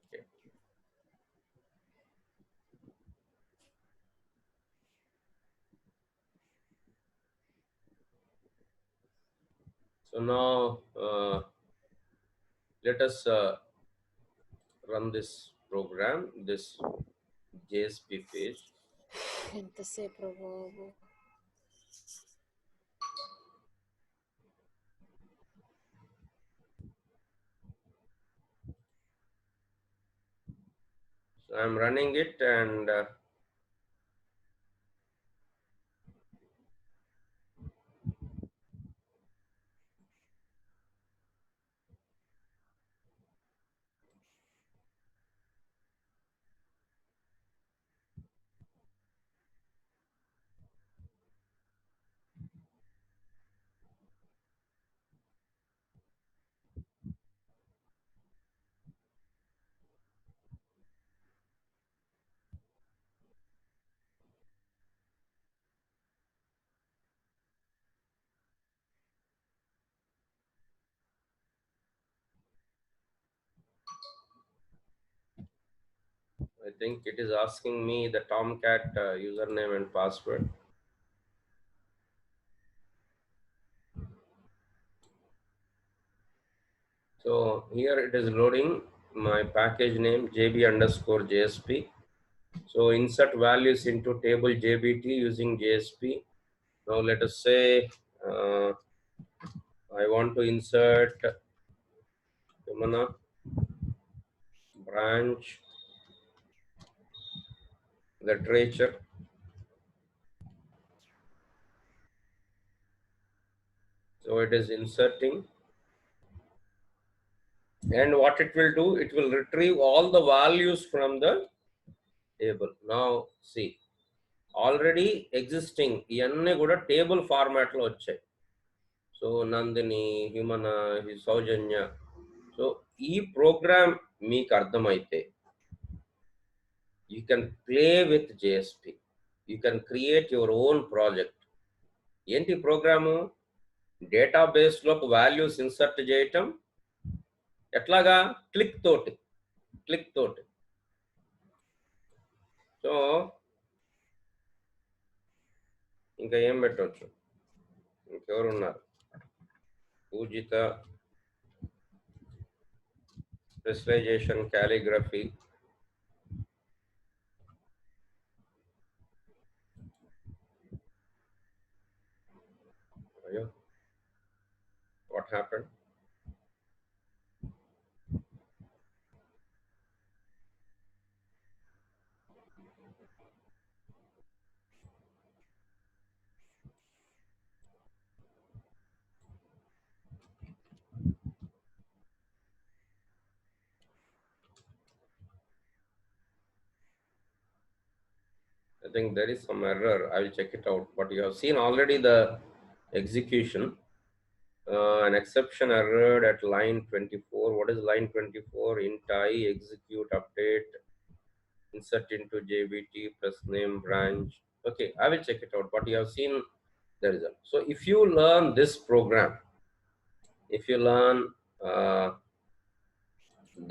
Okay. So now let us run this program, this JSP page. ఎంతసేపు బాబు So I'm running it, and I think it is asking me the Tomcat username and password. So here it is loading my package name JB_JSP. So insert values into table JBT using JSP. Now let us say I want to insert Yamana branch literature. So it is inserting, and what it will do, it will retrieve all the values from the table. Now see, already existing ఇవన్నీ కూడా table ఫార్మాట్లో వచ్చాయి. So Nandini, Humana, Soujanya. So ఈ program మీకు అర్థమైతే you can play with JSP, you can create your own project. ఏంటి program? డేటాబేస్లోకి values insert చేయటం ఎట్లాగా? క్లిక్ తోటి. సో ఇంకా ఏం పెట్టవచ్చు? ఇంకెవరున్నారు? Poojitha, specialization calligraphy. What happened? I think there is some error. I will check it out. But you have seen already the execution. An exception error at line 24. What is line 24? Int I, execute, update, insert into JBT, plus name, branch. Okay, I will check it out. But you have seen the result. So if you learn this program, if you learn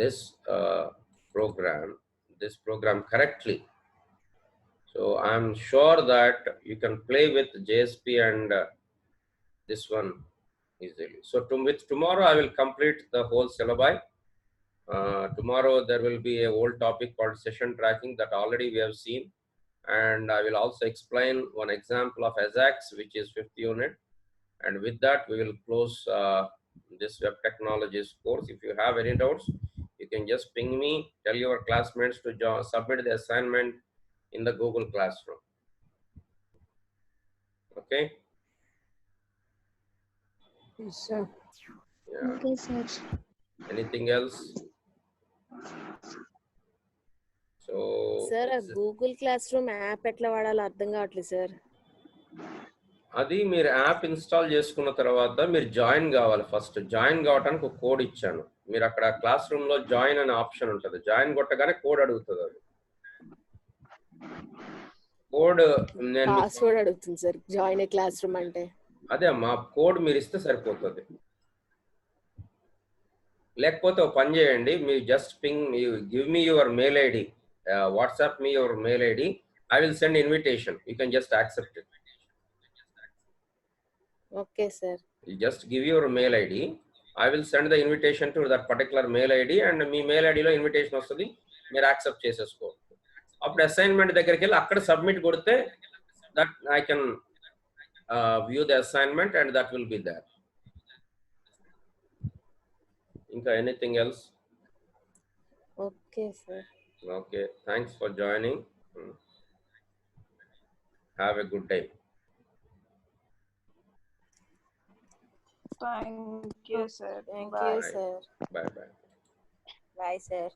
this program correctly, so I'm sure that you can play with JSP and this one easily. So with tomorrow I will complete the whole syllabi. Tomorrow there will be a whole topic called session tracking that already we have seen, and I will also explain one example of AJAX, which is 5th unit, and with that we will close this web technologies course. If you have any doubts, you can just ping me, tell your classmates to submit the assignment in the Google Classroom. Okay? Yes, sir. Yeah. Okay, sir. Anything else? So sir ఆ Google class room app ఎట్లా వాడాలో అర్థం కావట్లేదు sir. అది మీరు app install చేసుకున్న తర్వాత మీరు జాయిన్ కావాలి. ఫస్ట్ జాయిన్ కావడానికి ఒక కోడ్ ఇచ్చాను. మీరు అక్కడ క్లాస్ రూమ్ లో జాయిన్ అనే ఆప్షన్ ఉంటుంది. జాయిన్ కొట్టగానే కోడ్ అడుగుతుంది. అది కోడ్ పాస్వర్డ్ అడుగుతుంది sir join a class room అంటే. అదే మా కోడ్ మీరు ఇస్తే సరిపోతుంది. లేకపోతే ఒక పని చేయండి, మీరు just ping, you give me your mail ID, WhatsApp me your mail ID. I will send invitation. You can just accept it. Okay sir. You just give your mail ID. I will send the invitation to that particular mail ID, and మీ mail ఐడిలో invitation వస్తుంది, మీరు accept చేసేసుకో. అప్పుడు assignment దగ్గరికి వెళ్ళి అక్కడ submit కొడితే that I can view the assignment and that will be there. ఇంకా anything else? Okay sir. Okay, thanks for joining. Have a good day. Thank you, sir. Thank Bye. You sir. Bye bye. Bye sir.